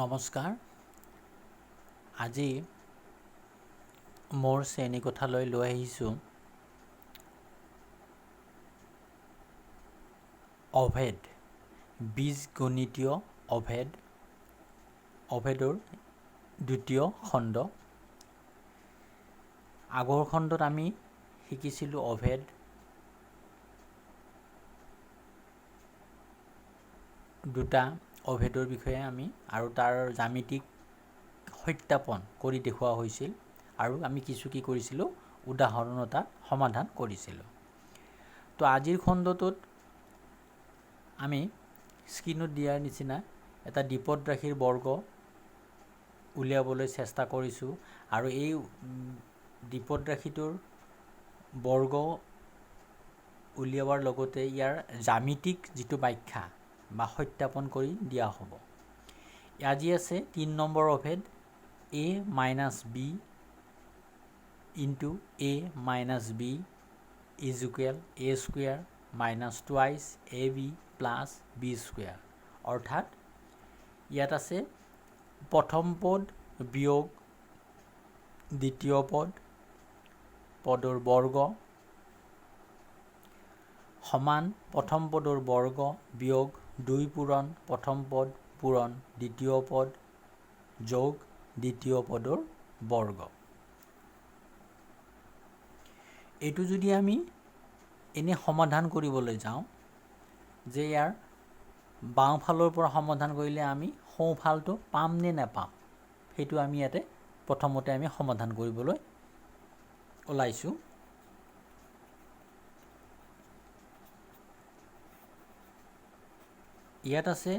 নমস্কাৰ। আজি মোৰ শ্ৰেণীকোঠালৈ লৈ আহিছোঁ অভেদ, বীজগণিতীয় অভেদৰ দ্বিতীয় খণ্ড। আগৰ খণ্ডত আমি শিকিছিলোঁ অভেদ, দুটা অভেদৰ বিষয়ে আমি আৰু তাৰ জ্যামিতিক সত্যাপন কৰি দেখুওৱা হৈছিল আৰু আমি কি কৰিছিলোঁ উদাহৰণ এটা সমাধান কৰিছিলোঁ। তো আজিৰ খণ্ডটোত আমি স্ক্ৰীনত দিয়াৰ নিচিনা এটা দ্বিপদ ৰাশিৰ বৰ্গ উলিয়াবলৈ চেষ্টা কৰিছোঁ আৰু এই দ্বিপদ ৰাশিটোৰ বৰ্গ উলিয়াবৰ লগতে ইয়াৰ জ্যামিতিক যিটো ব্যাখ্যা বা সত্যাপন কৰি দিয়া হ'ব। আজি আছে ৩ নম্বৰ অভেদ a minus b into a minus b is equal a square minus twice ab plus b square। অৰ্থাৎ ইয়াত আছে প্ৰথম পদ বিয়োগ দ্বিতীয় পদৰ বৰ্গ সমান প্ৰথম পদৰ বৰ্গ বিয়োগ 2 পূৰণ প্ৰথম পদ পূৰণ দ্বিতীয় পদ যোগ দ্বিতীয় পদৰ বৰ্গ। এইটো যদি আমি এনে সমাধান কৰিবলৈ যাওঁ যে ইয়াৰ বাওঁফালৰ পৰা সমাধান কৰিলে আমি সোঁফালটো পাম নে নাপাম, সেইটো আমি ইয়াতে প্ৰথমতে আমি সমাধান কৰিবলৈ ওলাইছোঁ। ইয়াত আছে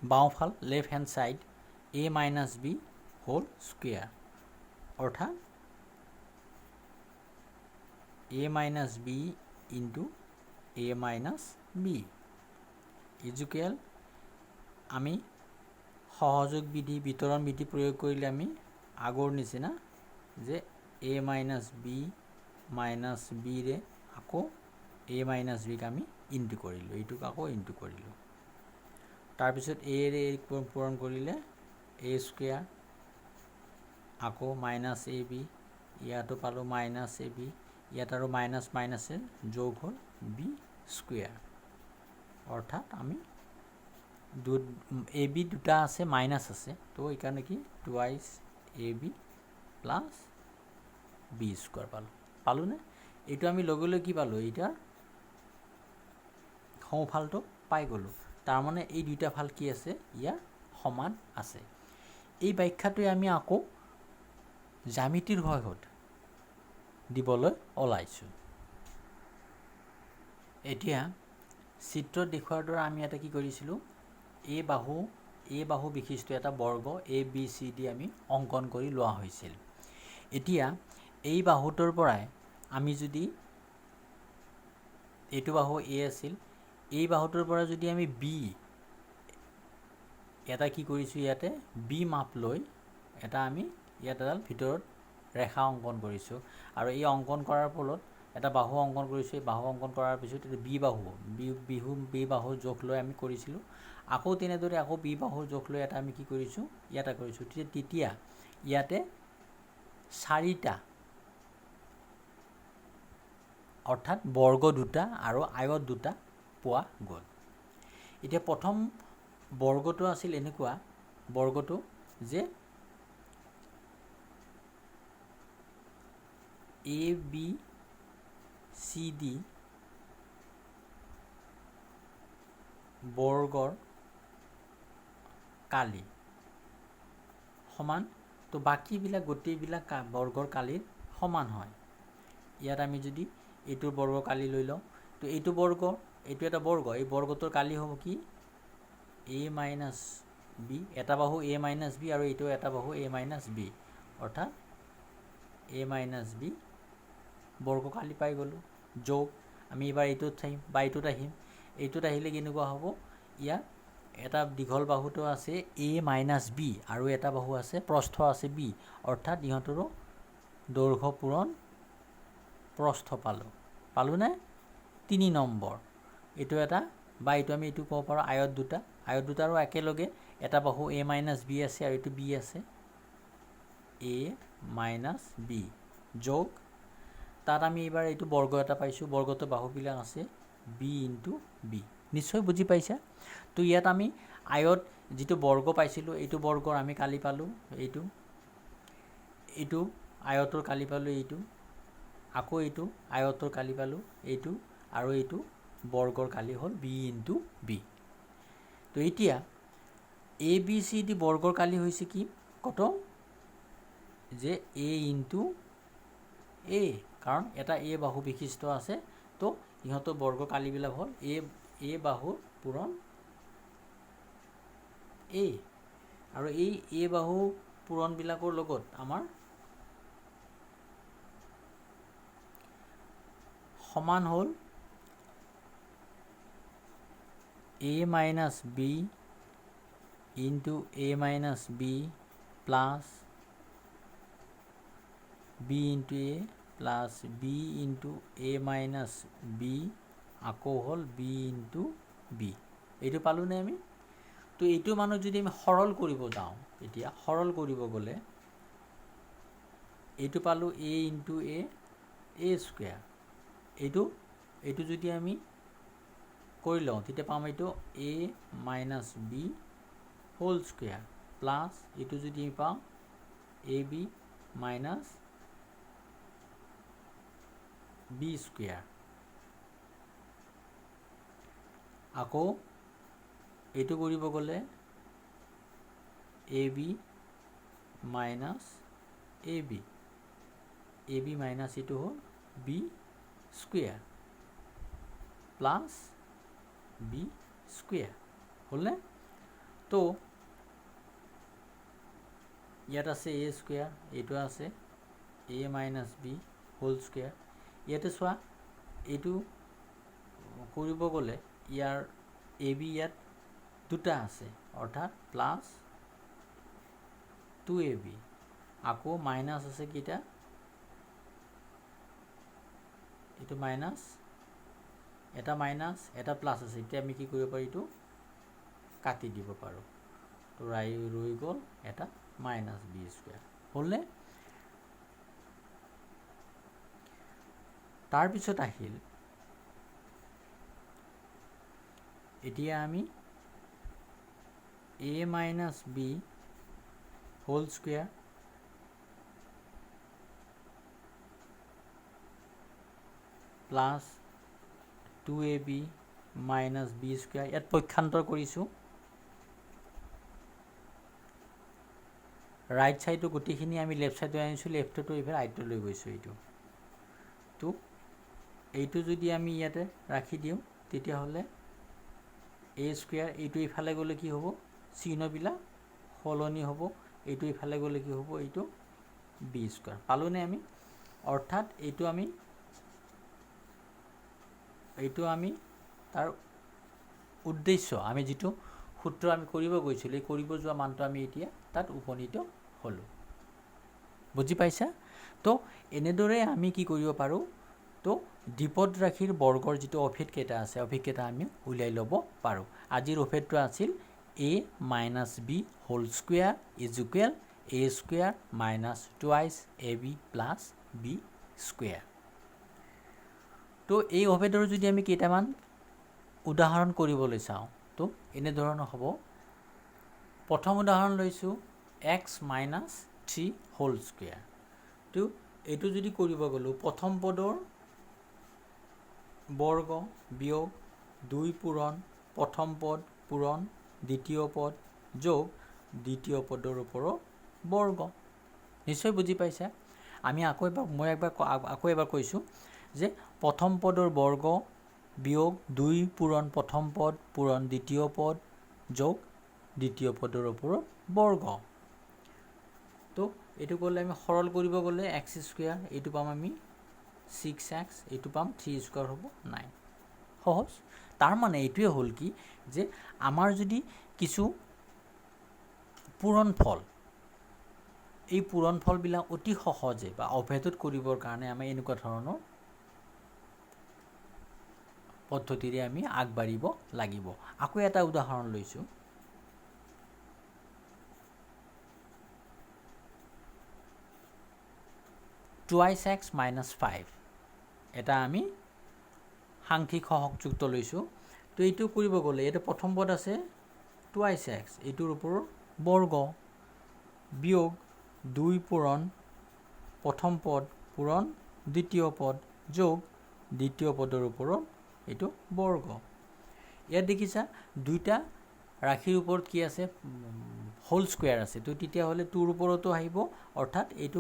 বাওঁফাল left hand side a minus b whole square, অৰ্থাৎ a minus b into a minus b is equal আমি সহযোগ বিধি বিতৰণ বিধি প্ৰয়োগ কৰিলে আমি আগৰ নিচিনা যে a minus b minus b ৰে আকৌ a minus b ক আমি ইনটু কৰিলোঁ, এইটোক আকৌ ইনটু কৰিলোঁ। তাৰপিছত a ৰে পূৰণ কৰিলে a স্কুৱেৰ আকৌ মাইনাছ এ বি, ইয়াতো পালোঁ মাইনাছ এ বি, ইয়াত আৰু মাইনাছ মাইনাছে যোগ হ'ল বি স্কুৱেৰ। অৰ্থাৎ আমি এ বি দুটা আছে মাইনাছ আছে, তো এইকাৰণে কি twice A B plus B square পালোঁনে? এইটো আমি লগে লগে কি পালোঁ, এতিয়া সোঁফালটো পাই গ'লোঁ। তাৰমানে এই দুইটা ফাল কি আছে, ইয়াৰ সমান আছে। এই ব্যাখ্যাটোৱে আমি আকৌ জ্যামিতিৰ সহায়ত দিবলৈ ওলাইছোঁ। এতিয়া চিত্ৰত দেখুৱাৰ দৰে আমি এটা কি কৰিছিলোঁ, এই বাহু বিশিষ্ট এটা বৰ্গ এ বি চি ডি আমি অংকন কৰি লোৱা হৈছিল। এতিয়া এই বাহুটোৰ পৰাই আমি যদি এইটো বাহু এ আছিল, এই বাহুটোৰ পৰা যদি আমি বি এটা কি কৰিছোঁ, ইয়াতে বি মাপ লৈ এটা আমি ইয়াত এডাল ভিতৰত ৰেখা অংকন কৰিছোঁ আৰু এই অংকন কৰাৰ ফলত এটা বাহু অংকন কৰিছোঁ। এই বাহু অংকন কৰাৰ পিছত বি বাহু জোখ লৈ আমি কৰিছিলোঁ। আকৌ তেনেদৰে আকৌ বি বাহু জোখ লৈ এটা আমি কি কৰিছোঁ, ইয়াতে কৰিছোঁ। তেতিয়া ইয়াতে 4টা অৰ্থাৎ বৰ্গ দুটা আৰু আয়ত দুটা পোৱা গ'ল। এতিয়া প্ৰথম বৰ্গটো আছিল এনেকুৱা বৰ্গটো যে এ বি চি ডি বৰ্গৰ কালি সমান, তো বাকীবিলাক গোটেইবিলাক বৰ্গৰ কালিৰ সমান হয়। ইয়াত আমি যদি এইটোৰ বৰ্গ কালি লৈ লওঁ, তো এইটো এটা বৰ্গ, এই বৰ্গটোৰ কালি হ'ব কি এ মাইনাছ বি, এটা বাহু এ মাইনাছ বি আৰু এইটো এটা বাহু এ মাইনাছ বি, অৰ্থাৎ এ মাইনাছ বি বৰ্গ কালি পাই গ'লোঁ। যোগ আমি এবাৰ এইটোত আহিম বা এইটোত আহিম, এইটোত আহিলে কেনেকুৱা হ'ব, ইয়াত এটা দীঘল বাহুটো আছে এ মাইনাছ বি আৰু এটা বাহু আছে প্ৰস্থ আছে বি, অৰ্থাৎ ইহঁতৰো দৈৰ্ঘ্য পূৰণ প্ৰস্থ পালোঁনে? 3 নম্বৰ এইটো এটা বা এইটো আমি এইটো ক'ব পাৰোঁ আয়ত দুটা আৰু একেলগে এটা বাহু a মাইনাছ b আছে আৰু এইটো b আছে a মাইনাছ b যোগ তাত আমি এবাৰ এইটো বৰ্গ এটা পাইছোঁ বৰ্গটো বাহুবিলাক আছে b ইনটু b নিশ্চয় বুজি পাইছা তো ইয়াত আমি আয়ত যেটো বৰ্গ পাইছিলোঁ এইটো বৰ্গৰ আমি কালি পালোঁ এইটো আয়তৰ কালি পালোঁ এইটো আকৌ এইটো আয়তৰ কালি পালোঁ এইটো আৰু এইটো বৰ্গৰ কালি হ'ল b ইনটু b তো এতিয়া a b c d বৰ্গৰ কালি হৈছে কি কত যে a ইনটু a কাৰণ এটা a বাহু বিশিষ্ট আছে তো ইহঁতৰ বৰ্গ কালিবিলাক হ'ল a বাহুৰ পূৰণ a আৰু এই a বাহু পূৰণবিলাকৰ লগত আমাৰ সমান হ'ল a minus b into a minus b plus b into a plus b into a minus b আকৌ হ'ল b into b এইটো পালোঁ নে আমি তো এইটো মানুহ যদি আমি সৰল কৰিব যাওঁ এতিয়া সৰল কৰিব গ'লে এইটো পালোঁ a into a স্কয়াৰ এইটো যদি আমি কৰি লওঁ তেতিয়া পাম এইটো a minus b whole square plus এইটো যদি আমি পাওঁ ab minus b স্কয়াৰ আকৌ এইটো কৰিব গ'লে ab minus ab minus এইটো হ'ল b square plus b square হ'লনে তো ইয়াত আছে a স্কয়াৰ এইটো আছে a minus b whole square ইয়াতে চোৱা এইটো কৰিব গ'লে ইয়াৰ ab ইয়াত দুটা আছে অৰ্থাৎ প্লাস 2ab আকৌ মাইনাস আছে কিটা এইটো মাইনাস এটা মাইনাস এটা প্লাস আছে এতিয়া আমি কি কৰিব পাৰি এইটো কাটি দিব পাৰো তো ৰৈ গ'ল এটা মাইনাস b স্কয়াৰ হ'লনে তাৰ পিছত আহিল এতিয়া আমি a minus b whole square plus 2ab minus b square ইয়াত পক্ষান্তৰ কৰিছোঁ ৰাইট সাইডটো গটিখিনি আমি লেফট সাইডে আনিছোঁ লেফটটো ইফালে ৰাইটটো লৈ গৈছোঁ এইটো যদি আমি ইয়াতে ৰাখি দিওঁ তেতিয়া হলে a স্কয়াৰ এইটো ইফালে গলে কি হ'ব চিহ্নবিলাক সলনি হ'ব এইটো ইফালে গলে কি হ'ব এইটো b স্কয়াৰ পালোনে আমি অৰ্থাৎ এইটো আমি তাৰ উদ্দেশ্য আমি যেটো সূত্ৰ আমি কৰিব গৈছিল এই কৰিব যোৱা মানটো আমি এতিয়া তাত উপনীত হলো বুজি পাইছা তো এনেদৰে আমি কি কৰিব পাৰো তো দ্বিপদ ৰাশিৰ বৰ্গৰ যেটো অভেদ কেটা আছে অভেদ কেটা আমি উলাই লব পাৰো আজিৰ অভেদটো আছিল a minus b whole square is equal a square minus twice ab plus b square তো এই অভেদৰ যদি আমি কেইটামান উদাহৰণ কৰিবলৈ চাওঁ তো এনে ধৰণৰ হ'ব প্ৰথম উদাহৰণ লৈছো x minus 3 whole square তো এইটো যদি কৰিব গলো প্ৰথম পদৰ বৰ্গ বিয়োগ 2 পূৰণ প্ৰথম পদ পূৰণ দ্বিতীয় পদ যোগ দ্বিতীয় পদৰ ওপৰত বৰ্গ নিশ্চয় বুজি পাইছা আমি আকৌ এবাৰ কৈছো যে প্ৰথম পদৰ বৰ্গ বিয়োগ 2 পূৰণ প্ৰথম পদ পূৰণ দ্বিতীয় পদ যোগ দ্বিতীয় পদৰ ওপৰত বৰ্গ তো এটো কৰলে আমি সৰল কৰিব গলে x স্কয়ার এটো পাম আমি 6x এটো পাম 3 স্কয়ার হ'ব 9 সহজ তার মানে এটোই হল কি যে আমার যদি কিছু পূৰণফল এই পূৰণফল বিলা অতি সহজে বা অভেদত কৰিবৰ কাৰণে আমি এনেকুৱা ধৰণৰ পদ্ধতিৰে আমি আগবাঢ়িব লাগিব আকৌ এটা উদাহৰণ লৈছো টুৱাইছ এক্স মাইনাছ 5 এটা আমি সাংখ্যিক সহগযুক্ত লৈছোঁ। তো এইটো কৰিব গ'লে এইটো প্ৰথম পদ আছে টুৱাইছ এক্স, এইটোৰ ওপৰত বৰ্গ বিয়োগ 2 পূৰণ প্ৰথম পদ পূৰণ দ্বিতীয় পদ যোগ দ্বিতীয় পদৰ ওপৰত এইটো বৰ্গ। ইয়াত দেখিছা দুইটা ৰাশিৰ ওপৰত কি আছে, হোল স্কুৱেৰ আছে। তো তেতিয়াহ'লে 2ৰ ওপৰতো আহিব, অৰ্থাৎ এইটো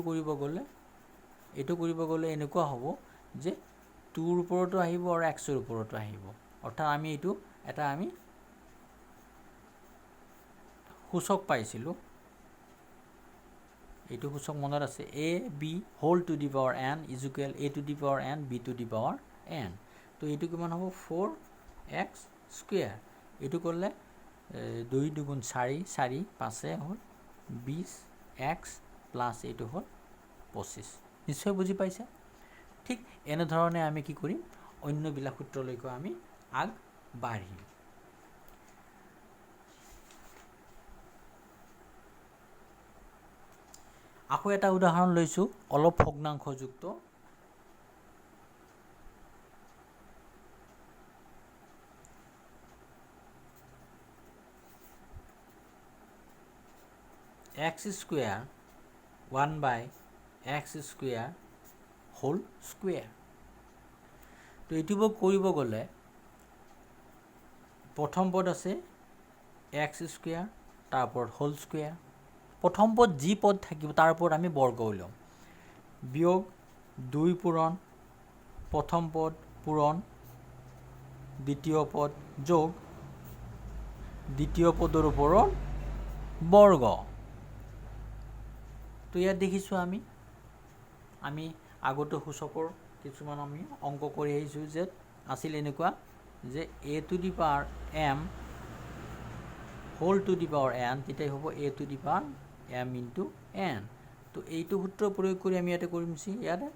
কৰিব গ'লে এনেকুৱা হ'ব যে 2ৰ ওপৰতো আহিব আৰু এক্সৰ ওপৰতো আহিব। অৰ্থাৎ আমি এইটো এটা আমি সূচক পাইছিলোঁ, এইটো সূচক মনত আছে, A B whole to the power N is equal A to the power N B to the power N. তো এইটো কিমান হ'ব 4x স্কুৱেৰ। এইটো কৰিলে 2 2 4 4 5 হ'ল 20x প্লাছ এইটো হ'ল 25। নিশ্চয় বুজি পাইছা। ঠিক এনেধৰণে আমি কি কৰিম, অন্যবিলাক সূত্ৰলৈকে আমি আগবাঢ়িম। আকৌ এটা উদাহৰণ লৈছোঁ অলপ ভগ্নাংশযুক্ত। X square 1/x square whole square. তো এইটো কৰিব গ'লে প্ৰথম পদ আছে এক্স স্কুৱেৰ, তাৰ ওপৰত হোল স্কুৱেৰ। প্ৰথম পদ যি পদ থাকিব তাৰ ওপৰত আমি বৰ্গ উলিয়াম, বিয়োগ 2 পূৰণ প্ৰথম পদ পূৰণ দ্বিতীয় পদ যোগ দ্বিতীয় পদৰ ওপৰত বৰ্গ। তো ইয়াত দেখিছোঁ আমি আগতে সূচকৰ কিছুমান আমি অংক কৰি আহিছোঁ যে আছিল এনেকুৱা যে A to the power M whole to the power N, তেতিয়া হ'ব A to the power M into N. তো এইটো সূত্ৰ প্ৰয়োগ কৰি আমি ইয়াতে কৰিম, ইয়াতে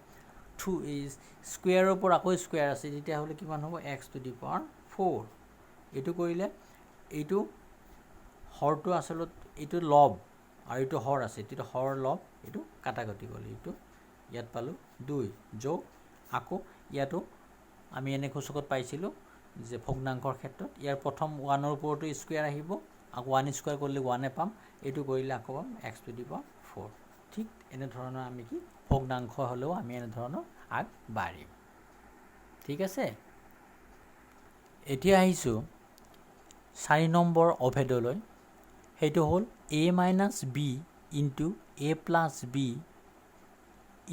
স্কুৱেৰৰ ওপৰত আকৌ স্কুৱেৰ আছে, তেতিয়াহ'লে কিমান হ'ব এক্স টু দি পাৱাৰ 4। এইটো কৰিলে এইটো হৰটো আচলতে এইটো লব আৰু এইটো হৰ আছে, এইটো হৰ লব এইটো কাটাকাটি গ'ল, এইটো ইয়াত পালোঁ 2 যোগ আকৌ ইয়াতো আমি এনে সূচকত পাইছিলোঁ যে ভগ্নাংশৰ ক্ষেত্ৰত ইয়াৰ প্ৰথম 1ৰ ওপৰতো স্কুৱেৰ আহিব, আকৌ 1 স্কুৱেৰ কৰিলে 1 পাম, এইটো কৰিলে আকৌ পাম এক্স টু দি পাৱাৰ 4। ঠিক এনেধৰণৰ আমি কি ভগ্নাংশ হ'লেও আমি এনেধৰণৰ আগবাঢ়িম। ঠিক আছে, এতিয়া আহিছোঁ 4 নম্বৰ অভেদলৈ। সেইটো হ'ল a minus b into a plus b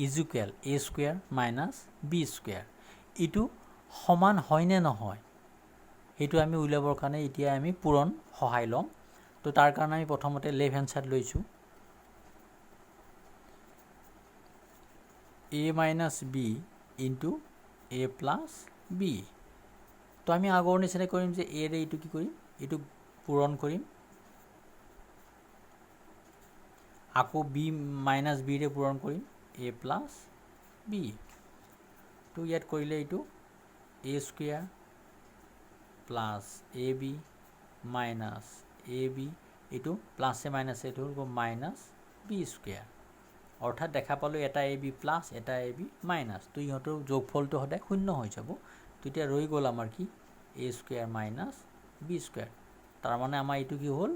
is equal a square minus b square. এইটো সমান হয়নে নহয় সেইটো আমি উলিয়াবৰ কাৰণে এতিয়া আমি পূৰণ সহায় ল'ম। তো তাৰ কাৰণে আমি প্ৰথমতে লেফ্ট হেণ্ড ছাইড লৈছোঁ, a minus b into a plus b. তো আমি আগৰ নিচিনা কৰিম যে এৰে এইটো কি কৰিম, এইটো পূৰণ কৰিম, আকৌ বি মাইনাছ বিৰে পূৰণ কৰিম এ প্লাছ বি। তো ইয়াত কৰিলে এইটো এ square plus A B minus A B, এইটো প্লাছে মাইনাছে এইটো হ'ব মাইনাছ বি স্কুৱেৰ। অৰ্থাৎ দেখা পালোঁ এটা এ বি প্লাছ এটা এ বি মাইনাছ। তো ইহঁতৰ যোগফলটো সদায় 0 হৈ যাব। তেতিয়া ৰৈ গ'ল আমাৰ কি এ স্কুৱেৰ মাইনাছ বি স্কুৱেৰ। তাৰমানে আমাৰ এইটো কি হ'ল